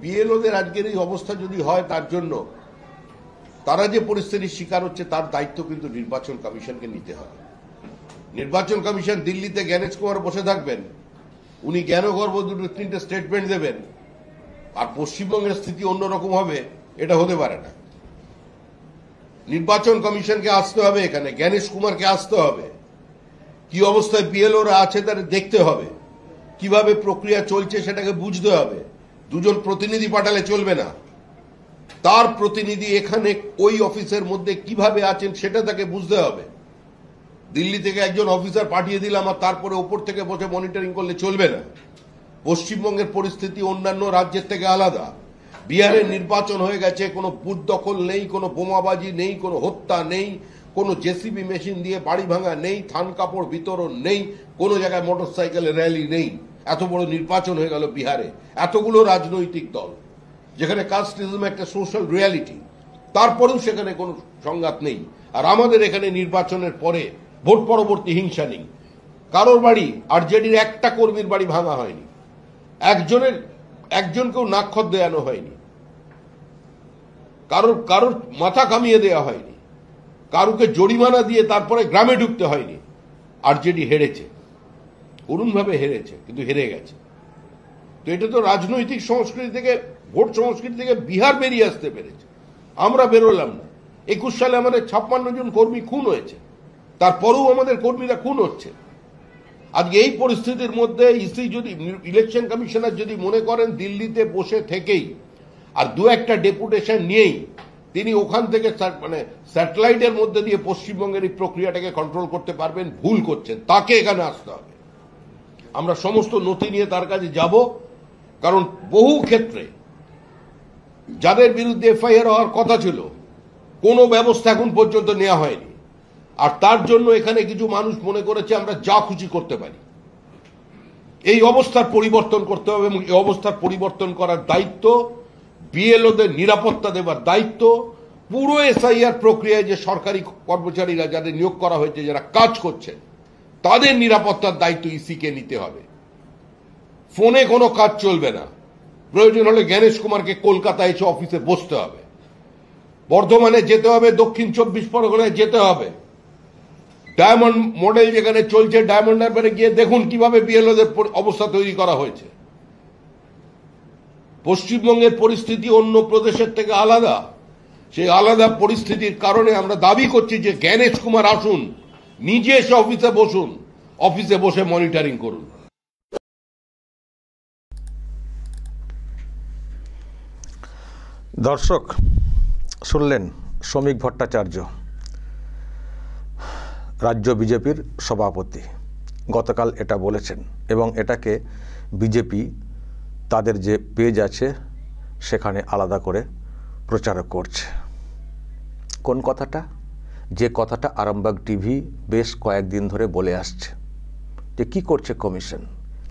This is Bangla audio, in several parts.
বিএলওদের আজকের এই অবস্থা যদি হয়, তার জন্য তারা যে পরিস্থিতির শিকার হচ্ছে তার দায়িত্ব কিন্তু নির্বাচন কমিশনকে নিতে হবে। নির্বাচন কমিশন দিল্লিতে জ্ঞানেশ কুমার বসে থাকবেন, উনি জ্ঞানগর্ভ দুটো তিনটে স্টেটমেন্ট দেবেন, আর পশ্চিমবঙ্গের স্থিতি অন্যরকম হবে, এটা হতে পারে না। নির্বাচন কমিশনকে আসতে হবে, এখানে জ্ঞানেশ কুমারকে আসতে হবে, কি অবস্থায় বিএলওরা আছে তার দেখতে হবে, কিভাবে প্রক্রিয়া চলছে সেটাকে বুঝতে হবে। দুজন প্রতিনিধি পাঠালে চলবে না, তার প্রতিনিধি এখানে ওই অফিসের মধ্যে কিভাবে আছেন সেটা তাকে বুঝতে হবে। দিল্লি থেকে একজন অফিসার পাঠিয়ে দিলাম আর তারপরে ওপর থেকে বসে মনিটরিং করলে চলবে না। পশ্চিমবঙ্গের পরিস্থিতি অন্যান্য রাজ্যের থেকে আলাদা। বিহারের নির্বাচন হয়ে গেছে, কোনো বুথ দখল নেই, কোনো বোমাবাজি নেই, কোনো হত্যা নেই, কোনো জেসিবি মেশিন দিয়ে বাড়ি ভাঙা নেই, থান কাপড় বিতরণ নেই, কোনো জায়গায় মোটরসাইকেলের র্যালি নেই। এত বড় নির্বাচন হয়ে গেল বিহারে, এতগুলো রাজনৈতিক দল, যেখানে কাস্টিজম একটা সোশ্যাল রিয়ালিটি, তারপরেও সেখানে কোনো সংঘাত নেই। আর আমাদের এখানে নির্বাচনের পরে ভোট পরবর্তী হিংসা নেই। কারোর বাড়ি, আরজেডির একটা কর্মীর বাড়ি ভাঙা হয়নি, একজনকেও নাক্ষত দেয়ানো হয়নি, কারোর মাথা কামিয়ে দেওয়া হয়নি, কারুকে জরিমানা দিয়ে তারপরে গ্রামে ঢুকতে হয়নি। আরজেডি হেরেছে, করুণভাবে হেরেছে, কিন্তু হেরে গেছে। তো এটা তো রাজনৈতিক সংস্কৃতি থেকে, ভোট সংস্কৃতি থেকে বিহার বেরিয়ে আসতে পেরেছে, আমরা বেরোলাম না। 21 সালে আমাদের 56 জন কর্মী খুন হয়েছে, তারপরেও আমাদের কর্মীরা খুন হচ্ছে। আজকে এই পরিস্থিতির মধ্যে ইসি যদি, ইলেকশন কমিশনার যদি মনে করেন দিল্লিতে বসে থেকেই আর দু একটা ডেপুটেশন নিয়েই তিনি ওখান থেকে মানে স্যাটেলাইটের মধ্যে দিয়ে পশ্চিমবঙ্গের এই প্রক্রিয়াটাকে কন্ট্রোল করতে পারবেন, ভুল করছেন। তাকে এখানে আসতে হবে। আমরা সমস্ত নথি নিয়ে তার কাছে যাব, কারণ বহু ক্ষেত্রে যাদের বিরুদ্ধে এফআইআর হওয়ার কথা ছিল কোনো ব্যবস্থা এখন পর্যন্ত নেওয়া হয়নি। আর তার জন্য এখানে কিছু মানুষ মনে করেছে আমরা যা খুশি করতে পারি। এই অবস্থার পরিবর্তন করতে হবে, এবং এই অবস্থার পরিবর্তন করার দায়িত্ব, বিএলওদের নিরাপত্তা দেওয়ার দায়িত্ব, পুরো এসআইআর প্রক্রিয়ায় যে সরকারি কর্মচারীরা যাদের নিয়োগ করা হয়েছে, যারা কাজ করছেন, তাদের নিরাপত্তার দায়িত্ব ইসিকে নিতে হবে। ফোনে কোনো কাজ চলবে না। প্রয়োজন হলে জ্ঞানেশ কুমারকে কলকাতায় এসে অফিসে বসতে হবে, বর্ধমানে যেতে হবে, দক্ষিণ 24 পরগনায় যেতে হবে। ডায়মন্ড মডেল যেখানে চলছে, ডায়মন্ড হারবারে গিয়ে দেখুন কিভাবে বিএলওদের অবস্থা তৈরি করা হয়েছে। পশ্চিমবঙ্গের পরিস্থিতি অন্য প্রদেশের থেকে আলাদা। সেই আলাদা পরিস্থিতির কারণে আমরা দাবি করছি যে জ্ঞানেশ কুমার আসুন, নিজে এসে অফিসে বসুন, অফিসে বসে মনিটরিং করুন। দর্শক শুনলেন শ্রমিক ভট্টাচার্য, রাজ্য বিজেপির সভাপতি, গতকাল এটা বলেছেন, এবং এটাকে বিজেপি তাদের যে পেজ আছে সেখানে আলাদা করে প্রচার করছে। কোন কথাটা? যে কথাটা আরামবাগ টিভি বেশ কয়েকদিন ধরে বলে আসছে, যে কি করছে কমিশন,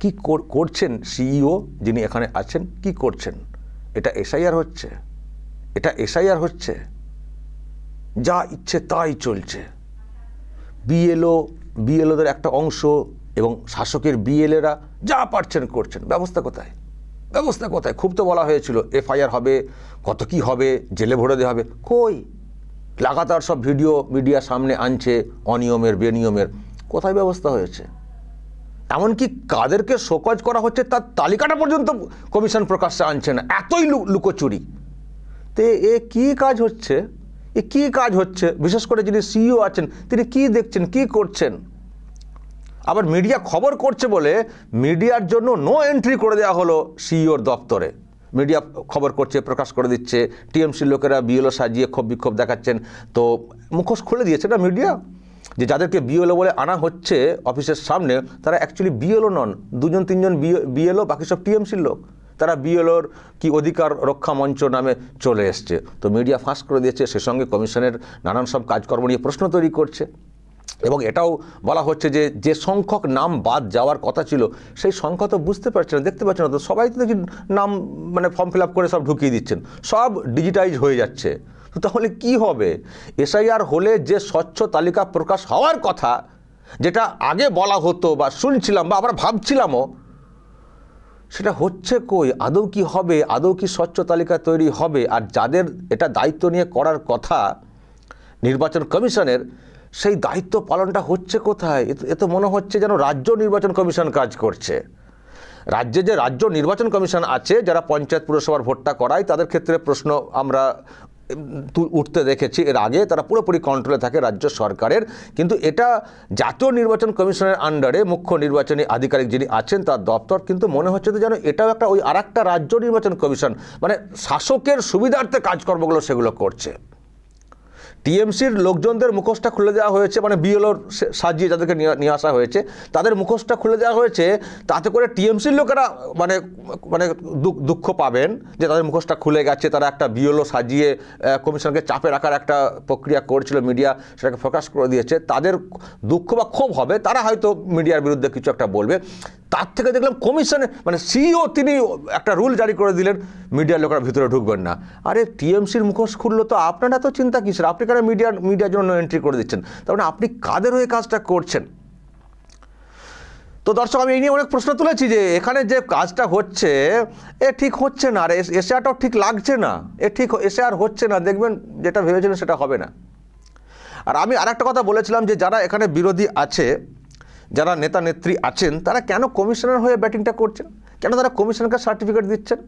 কি করছেন সিইও যিনি এখানে আছেন, কি করছেন। এটা এসআইআর হচ্ছে, এটা এসআইআর হচ্ছে, যা ইচ্ছে তাই চলছে। বিএলওদের একটা অংশ এবং শাসকের বিএলএরা যা পারছেন করছেন। ব্যবস্থা কোথায়? ব্যবস্থা কোথায়? খুব তো বলা হয়েছিল এফআইআর হবে, কত কি হবে, জেলে ভরে দেওয়া হবে। কই? লাগাতার সব ভিডিও মিডিয়া সামনে আনছে অনিয়মের, বেনিয়মের। কোথায় ব্যবস্থা হয়েছে? এমনকি কাদেরকে শোকজ করা হচ্ছে তার তালিকাটা পর্যন্ত কমিশন প্রকাশ্যে আনছে না, এতই লুকোচুরি। তো এ কি কাজ হচ্ছে? এ কি কাজ হচ্ছে? বিশেষ করে যিনি সিইও আছেন তিনি কি দেখছেন, কি করছেন? আবার মিডিয়া খবর করছে বলে মিডিয়ার জন্য নো এন্ট্রি করে দেওয়া হলো সিইওর দপ্তরে। মিডিয়া খবর করছে, প্রকাশ করে দিচ্ছে, টিএমসির লোকেরা বিএলও সাজিয়ে ক্ষোভ বিক্ষোভ দেখাচ্ছেন। তো মুখোশ খুলে দিয়েছে না মিডিয়া, যে যাদেরকে বিএলও বলে আনা হচ্ছে অফিসের সামনে তারা অ্যাকচুয়ালি বিএলও নন, 2-3 বিএলও, বাকি সব টিএমসির লোক। তারা বিএলওর কি অধিকার রক্ষা মঞ্চ নামে চলে এসছে। তো মিডিয়া ফাঁস করে দিয়েছে, সে সঙ্গে কমিশনের নানান সব কাজকর্ম নিয়ে প্রশ্ন তৈরি করছে। এবং এটাও বলা হচ্ছে যে যে সংখ্যক নাম বাদ যাওয়ার কথা ছিল সেই সংখ্যা তো বুঝতে পারছে না, দেখতে পাচ্ছে না। তো সবাই তো দেখি নাম মানে ফর্ম ফিল আপ করে সব ঢুকিয়ে দিচ্ছেন, সব ডিজিটাইজ হয়ে যাচ্ছে। তো তাহলে কি হবে? এসআইআর হলে যে স্বচ্ছ তালিকা প্রকাশ হওয়ার কথা, যেটা আগে বলা হতো বা শুনছিলাম বা আমরা ভাবছিলামও, সেটা হচ্ছে কই? আদৌ কি হবে? আদৌ কি স্বচ্ছ তালিকা তৈরি হবে? আর যাদের এটা দায়িত্ব নিয়ে করার কথা নির্বাচন কমিশনের, সেই দায়িত্ব পালনটা হচ্ছে কোথায়? এ তো মনে হচ্ছে যেন রাজ্য নির্বাচন কমিশন কাজ করছে। রাজ্যে যে রাজ্য নির্বাচন কমিশন আছে, যারা পঞ্চায়েত পুরসভার ভোটটা করায়, তাদের ক্ষেত্রে প্রশ্ন আমরা উঠতে দেখেছি এর আগে, তারা পুরোপুরি কন্ট্রোলে থাকে রাজ্য সরকারের। কিন্তু এটা জাতীয় নির্বাচন কমিশনের আন্ডারে মুখ্য নির্বাচনী আধিকারিক যিনি আছেন তার দপ্তর, কিন্তু মনে হচ্ছে তো যেন এটাও একটা ওই আর একটা রাজ্য নির্বাচন কমিশন, মানে শাসকের সুবিধার্থে কাজকর্মগুলো সেগুলো করছে। টিএমসির লোকজনদের মুখোশটা খুলে দেওয়া হয়েছে, মানে বিএলওর সাজিয়ে যাদেরকে নিয়ে আসা হয়েছে তাদের মুখোশটা খুলে দেওয়া হয়েছে, তাতে করে টিএমসির লোকেরা মানে মানে দুঃখ পাবেন যে তাদের মুখোশটা খুলে গেছে, তারা একটা বিএলও সাজিয়ে কমিশনকে চাপে রাখার একটা প্রক্রিয়া করছিল, মিডিয়া সেটাকে ফোকাস করে দিয়েছে, তাদের দুঃখ বা ক্ষোভ হবে, তারা হয়তো মিডিয়ার বিরুদ্ধে কিছু একটা বলবে। তার থেকে দেখলাম কমিশনে মানে সিইও তিনি একটা রুল জারি করে দিলেন, মিডিয়ার লোকেরা ভিতরে ঢুকবেন না। আরে টিএমসির মুখোশ খুললো তো আপনারা তো চিন্তা কিসের? আপনি কেন মিডিয়ার জন্য এন্ট্রি করে দিচ্ছেন? তার মানে আপনি কাদের হয়ে কাজটা করছেন? তো দর্শক, আমি এই নিয়ে অনেক প্রশ্ন তুলেছি যে এখানে যে কাজটা হচ্ছে এ ঠিক হচ্ছে না, আর এশিয়াটাও ঠিক লাগছে না, ঠিক এশিয়ার হচ্ছে না, দেখবেন যেটা ভেবেছিলেন সেটা হবে না। আর আমি আর একটা কথা বলেছিলাম যে যারা এখানে বিরোধী আছে, যারা নেতা নেত্রী আছেন, তারা কেন কমিশনের হয়ে ব্যাটিংটা করছেন? কেন তারা কমিশনকে সার্টিফিকেট দিচ্ছেন?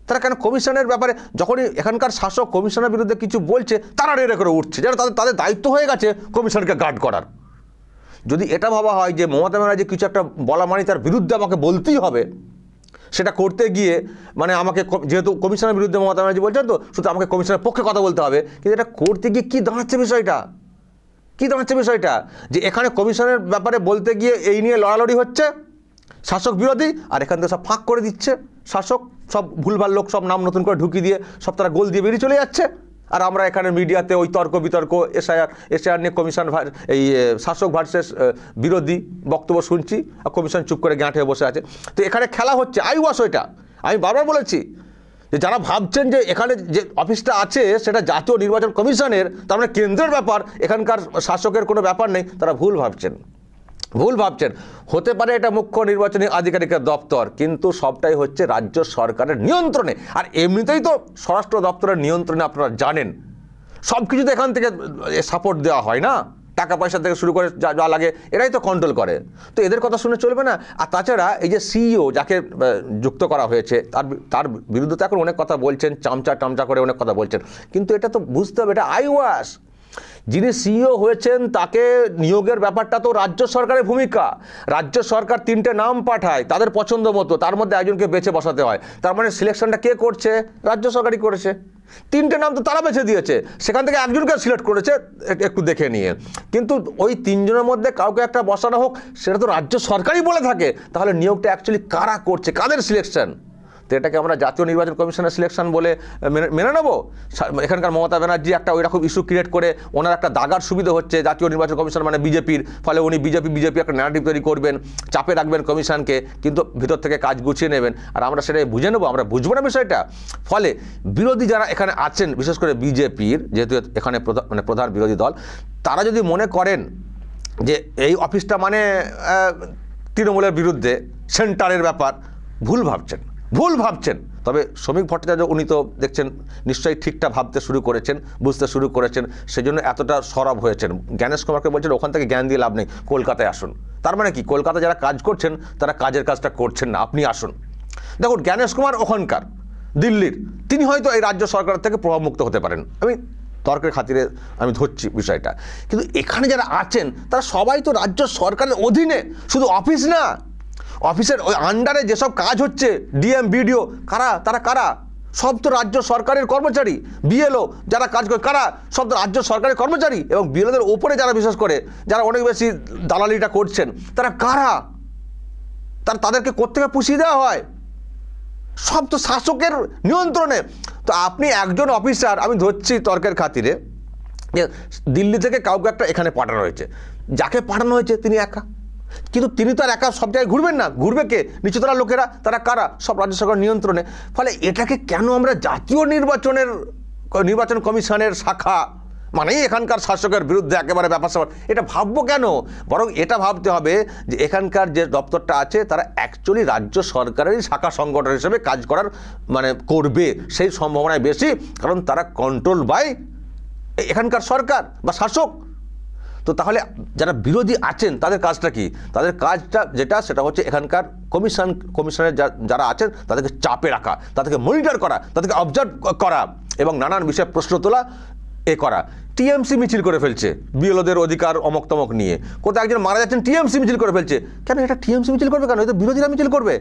তারা কেন কমিশনের ব্যাপারে যখনই এখানকার শাসক কমিশনের বিরুদ্ধে কিছু বলছে তারা রেড়ে করে উঠছে, যেন তাদের দায়িত্ব হয়ে গেছে কমিশনকে গার্ড করার? যদি এটা ভাবা হয় যে মমতা ব্যানার্জি কিছু একটা বলা মানে তার বিরুদ্ধে আমাকে বলতেই হবে, সেটা করতে গিয়ে মানে আমাকে, যেহেতু কমিশনের বিরুদ্ধে মমতা ব্যানার্জি বলছেন তো শুধু আমাকে কমিশনের পক্ষে কথা বলতে হবে, কিন্তু এটা করতে গিয়ে কী দাঁড়াচ্ছে বিষয়টা? কী দাঁড়াচ্ছে বিষয়টা? যে এখানে কমিশনের ব্যাপারে বলতে গিয়ে এই নিয়ে লড়ালড়ি হচ্ছে শাসক বিরোধী, আর এখান থেকে সব ফাঁক করে দিচ্ছে শাসক, সব ভুলভাল লোক সব নাম নতুন করে ঢুকিয়ে দিয়ে সব তারা গোল দিয়ে বেরিয়ে চলে যাচ্ছে। আর আমরা এখানে মিডিয়াতে ওই তর্ক বিতর্ক এসআইআর নিয়ে কমিশন এই শাসক ভার্সেস বিরোধী বক্তব্য শুনছি, আর কমিশন চুপ করে গ্যাঁট হয়ে বসে আছে। তো এখানে খেলা হচ্ছে আইওয়াস। ওইটা আমি বারবার বলেছি যে যারা ভাবছেন যে এখানে যে অফিসটা আছে সেটা জাতীয় নির্বাচন কমিশনের, তার মানে কেন্দ্রের ব্যাপার, এখানকার শাসকের কোনো ব্যাপার নেই, তারা ভুল ভাবছেন। হতে পারে এটা মুখ্য নির্বাচনী আধিকারিকের দপ্তর, কিন্তু সবটাই হচ্ছে রাজ্য সরকারের নিয়ন্ত্রণে। আর এমনিতেই তো স্বরাষ্ট্র দপ্তরের নিয়ন্ত্রণে, আপনারা জানেন সব কিছুতে এখান থেকে সাপোর্ট দেওয়া হয় না, টাকা পয়সা থেকে শুরু করে যা লাগে এরাই তো কন্ট্রোল করে। তো এদের কথা শুনে চলবে না। আর তাছাড়া এই যে সিইও যাকে যুক্ত করা হয়েছে তার বিরুদ্ধে তো এখন অনেক কথা বলছেন, চামচা করে অনেক কথা বলছেন, কিন্তু এটা তো বুঝতে হবে এটা আইওয়াস। যিনি সিইও হয়েছেন তাকে নিয়োগের ব্যাপারটা তো রাজ্য সরকারের ভূমিকা। রাজ্য সরকার 3টে নাম পাঠায় তাদের পছন্দ মতো, তার মধ্যে একজনকে বেছে বসাতে হয়। তার মানে সিলেকশনটা কে করছে? রাজ্য সরকারই করেছে। 3টে নাম তো তারা বেছে দিয়েছে, সেখান থেকে একজনকে সিলেক্ট করেছে একটু দেখে নিয়ে। কিন্তু ওই 3 জনের মধ্যে কাউকে একটা বসানো হোক, সেটা তো রাজ্য সরকারই বলে থাকে। তাহলে নিয়োগটা অ্যাকচুয়ালি কারা করছে, কাদের সিলেকশন? তো এটাকে আমরা জাতীয় নির্বাচন কমিশনের সিলেকশন বলে মেনে নেব? এখানকার মমতা ব্যানার্জি একটা ওই রকম ইস্যু ক্রিয়েট করে ওনার একটা দাগার সুবিধা হচ্ছে, জাতীয় নির্বাচন কমিশন মানে বিজেপির, ফলে উনি বিজেপি একটা ন্যারেটিভ তৈরি করবেন, চাপে রাখবেন কমিশনকে, কিন্তু ভিতর থেকে কাজ গুছিয়ে নেবেন। আর আমরা সেটাই বুঝে নেবো, আমরা বুঝবো না বিষয়টা। ফলে বিরোধী যারা এখানে আছেন, বিশেষ করে বিজেপির, যেহেতু এখানে প্রধান বিরোধী দল, তারা যদি মনে করেন যে এই অফিসটা মানে তৃণমূলের বিরুদ্ধে, সেন্টারের ব্যাপার, ভুল ভাবছেন। তবে শ্রমিক ভট্টাচার্য উনি তো দেখছেন নিশ্চয়ই ঠিকঠাক ভাবতে শুরু করেছেন, বুঝতে শুরু করেছেন, সেজন্য এতটা সরব হয়েছেন। জ্ঞানেশ কুমারকে বলছেন ওখান থেকে জ্ঞান দিয়ে লাভ নেই, কলকাতায় আসুন। তার মানে কি কলকাতায় যারা কাজ করছেন তারা কাজের কাজটা করছেন না, আপনি আসুন। দেখুন জ্ঞানেশ কুমার ওখানকার দিল্লির, তিনি হয়তো এই রাজ্য সরকার থেকে প্রভাবমুক্ত হতে পারেন, আমি তর্কের খাতিরে আমি ধরছি বিষয়টা। কিন্তু এখানে যারা আছেন তারা সবাই তো রাজ্য সরকারের অধীনে, শুধু অফিস না, অফিসের ওই আন্ডারে যেসব কাজ হচ্ছে, ডিএম বিডিও তারা কারা? সব তো রাজ্য সরকারের কর্মচারী। বিএলও যারা কাজ করে কারা? সব তো রাজ্য সরকারের কর্মচারী। এবং বিএলওদের ওপরে যারা বিশেষ করে যারা অনেক বেশি দালালিটা করছেন তারা কারা? তাদেরকে কোত্থেকে পুষিয়ে দেওয়া হয়? সব তো শাসকের নিয়ন্ত্রণে। তো আপনি একজন অফিসার, আমি ধরছি তর্কের খাতিরে, দিল্লি থেকে কাউকে একটা এখানে পাঠানো হয়েছে, যাকে পাঠানো হয়েছে তিনি একা, কিন্তু তিনি তো আর একা সব জায়গায় ঘুরবেন না। ঘুরবে কে? নিচুতলার লোকেরা, তারা কারা? সব রাজ্য সরকার নিয়ন্ত্রণে। ফলে এটাকে কেন আমরা জাতীয় নির্বাচন কমিশনের শাখা মানেই এখানকার শাসকের বিরুদ্ধে একেবারে ব্যাপার স্যাপার। এটা ভাববো কেন? বরং এটা ভাবতে হবে যে এখানকার যে দপ্তরটা আছে তারা অ্যাকচুয়ালি রাজ্য সরকারেরই শাখা সংগঠন হিসেবে কাজ করার করবে, সেই সম্ভাবনায় বেশি, কারণ তারা কন্ট্রোল বাই এখানকার সরকার বা শাসক। তো তাহলে যারা বিরোধী আছেন তাদের কাজটা কি? তাদের কাজটা সেটা হচ্ছে এখানকার কমিশনের যারা আছেন তাদেরকে চাপে রাখা, তাদেরকে মনিটর করা, তাদেরকে অবজার্ভ করা এবং নানান বিষয়ে প্রশ্ন তোলা, করা। টিএমসি মিছিল করে ফেলছে বিএলওদের অধিকার অমক তমক নিয়ে। কোথাও একজন মারা যাচ্ছেন, টিএমসি মিছিল করে ফেলছে। কেন এটা টিএমসি মিছিল করবে? কেন এটা বিরোধীরা মিছিল করবে?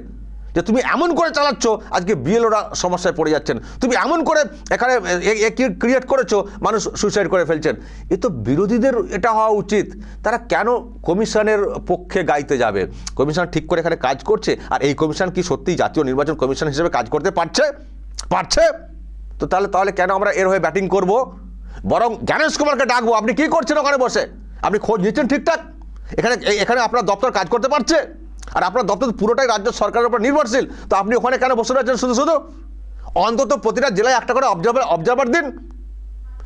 যে তুমি এমন করে চালাচ্ছ, আজকে বিএলওরা সমস্যায় পড়ে যাচ্ছেন, তুমি এমন করে এখানে ক্রিয়েট করেছো, মানুষ সুইসাইড করে ফেলছেন। এ তো বিরোধীদের এটা হওয়া উচিত। তারা কেন কমিশনের পক্ষে গাইতে যাবে? কমিশন ঠিক করে এখানে কাজ করছে, আর এই কমিশন কি সত্যিই জাতীয় নির্বাচন কমিশন হিসেবে কাজ করতে পারছে? তো তাহলে কেন আমরা এর হয়ে ব্যাটিং করব? বরং জ্ঞানেশ কুমারকে ডাকবো, আপনি কি করছেন ওখানে বসে? আপনি খোঁজ নিচ্ছেন ঠিকঠাক? এখানে আপনার দপ্তর কাজ করতে পারছে? আর আপনার দপ্তর পুরোটাই রাজ্য সরকারের উপর নির্ভরশীল, তো আপনি ওখানে কেন বসে রয়েছেন শুধু? অন্তত প্রতিটা জেলায় একটা করে অবজারভার দিন,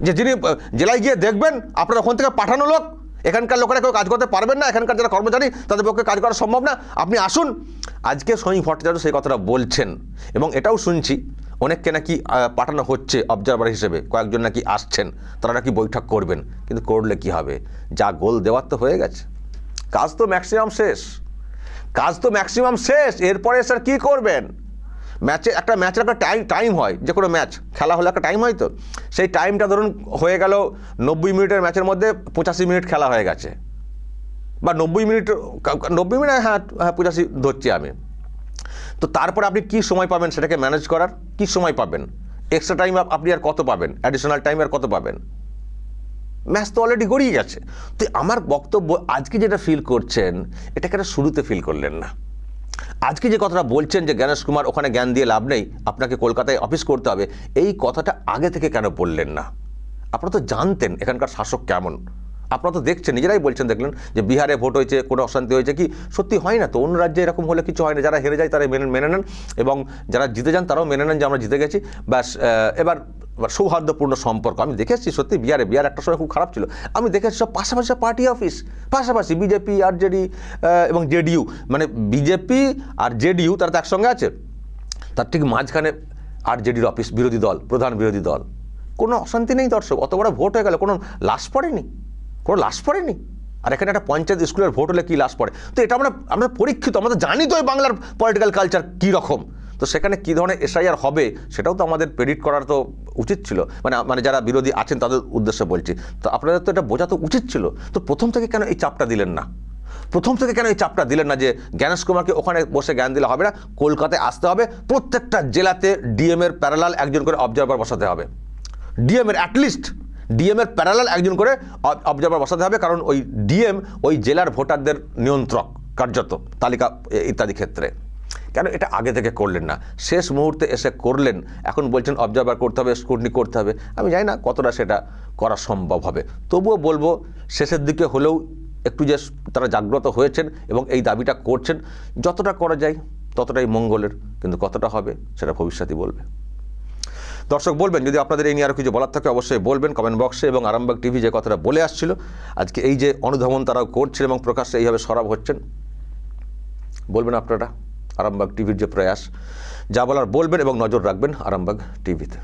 যে যিনি জেলায় গিয়ে দেখবেন। আপনার ওখান থেকে পাঠানো লোক, এখানকার লোকেরা কেউ কাজ করতে পারবেন না, এখানকার যারা কর্মচারী তাদের পক্ষে কাজ করা সম্ভব না, আপনি আসুন। আজকে সমীর ভট্টাচার্য সেই কথাটা বলছেন, এবং এটাও শুনছি অনেককে নাকি পাঠানো হচ্ছে অবজারভার হিসেবে, কয়েকজন নাকি আসছেন, তারা নাকি বৈঠক করবেন। কিন্তু করলে কি হবে? যা গোল দেওয়ার তো হয়ে গেছে, কাজ তো ম্যাক্সিমাম শেষ। এরপরে স্যার কী করবেন? ম্যাচের একটা টাইম হয়, যে কোনো ম্যাচ খেলা হলে একটা টাইম হয়, তো সেই টাইমটা ধরুন হয়ে গেল 90 মিনিটের ম্যাচের মধ্যে 85 মিনিট খেলা হয়ে গেছে, বা 90 মিনিট, হ্যাঁ 85 ধরছি আমি। তো তারপরে আপনি কি সময় পাবেন সেটাকে ম্যানেজ করার? কি সময় পাবেন? এক্সট্রা টাইম আপনি আর কত পাবেন? অ্যাডিশনাল টাইম আর কত পাবেন? ম্যাচ তো অলরেডি গড়িয়ে গেছে। তো আমার বক্তব্য, আজকে যেটা ফিল করছেন এটাকে একটা শুরুতে ফিল করলেন না। আজকে যে কথাটা বলছেন যে জ্ঞানেশ কুমার ওখানে জ্ঞান দিয়ে লাভ নেই, আপনাকে কলকাতায় অফিস করতে হবে, এই কথাটা আগে থেকে কেন বললেন না? আপনারা তো জানতেন এখানকার শাসক কেমন, আপনারা তো দেখছেন, নিজেরাই বলছেন, দেখলেন যে বিহারে ভোট হয়েছে, কোনো অশান্তি হয়েছে কি? সত্যি হয় না তো, অন্য রাজ্যে এরকম হলে কিছু হয় না। যারা হেরে যায় তারা মেনে নেন, এবং যারা জিতে যান তারাও মেনে নেন যে আমরা জিতে গেছি, ব্যাস। এবার সৌহার্দ্যপূর্ণ সম্পর্ক আমি দেখেছি সত্যি। বিহার একটা সময় খুব খারাপ ছিল, আমি দেখেছি সব পাশাপাশি পার্টি অফিস, পাশাপাশি বিজেপি, আরজেডি এবং জেডিইউ, মানে বিজেপি আর জেডিইউ তারা তো একসঙ্গে আছে, তার ঠিক মাঝখানে আরজেডির অফিস, বিরোধী দল, প্রধান বিরোধী দল। কোনো অশান্তি নেই দর্শক, অত বড় ভোট হয়ে গেল, কোনো লাশ পড়েনি। আর এখানে একটা পঞ্চায়েত স্কুলের ভোট হলে কি লাশ পড়ে? তো এটা আমরা পরীক্ষিত, আমরা তো জানি তো এই বাংলার পলিটিক্যাল কালচার কী রকম। তো সেখানে কী ধরনের এসআইআর হবে সেটাও তো আমাদের প্রেডিক্ট করার তো উচিত ছিল, মানে যারা বিরোধী আছেন তাদের উদ্দেশ্যে বলছি। তো আপনাদের তো এটা বোঝা তো উচিত ছিল। তো প্রথম থেকে কেন এই চাপটা দিলেন না? যে জ্ঞানেশ কুমারকে ওখানে বসে জ্ঞান দিলে হবে না, কলকাতায় আসতে হবে, প্রত্যেকটা জেলাতে ডিএমের প্যারালাল একজন করে অবজারভার বসাতে হবে, ডিএমের প্যারালাল একজন করে অবজারভার বসাতে হবে, কারণ ওই ডিএম ওই জেলার ভোটারদের নিয়ন্ত্রক কার্যত, তালিকা ইত্যাদি ক্ষেত্রে। কেন এটা আগে থেকে করলেন না? শেষ মুহূর্তে এসে করলেন, এখন বলছেন অবজারভার করতে হবে, স্ক্রুটিনি করতে হবে। আমি জানি না কতটা সেটা করা সম্ভব হবে, তবুও বলবো শেষের দিকে হলেও একটু যে তারা জাগ্রত হয়েছেন এবং এই দাবিটা করছেন, যতটা করা যায় ততটাই মঙ্গলের, কিন্তু কতটা হবে সেটা ভবিষ্যৎই বলবে। দর্শক বলবেন, যদি আপনাদের এই নিয়ে আরও কিছু বলার থাকে অবশ্যই বলবেন কমেন্ট বক্সে। এবং আরামবাগ টিভি যে কথাটা বলে আসছিল, আজকে এই যে অনুধাবন তারাও করছেন এবং প্রকাশ্যে এইভাবে সরব হচ্ছেন, বলবেন আপনারা আরামবাগ টিভির যে প্রয়াস, যা বলার বলবেন এবং নজর রাখবেন আরামবাগ টিভিতে।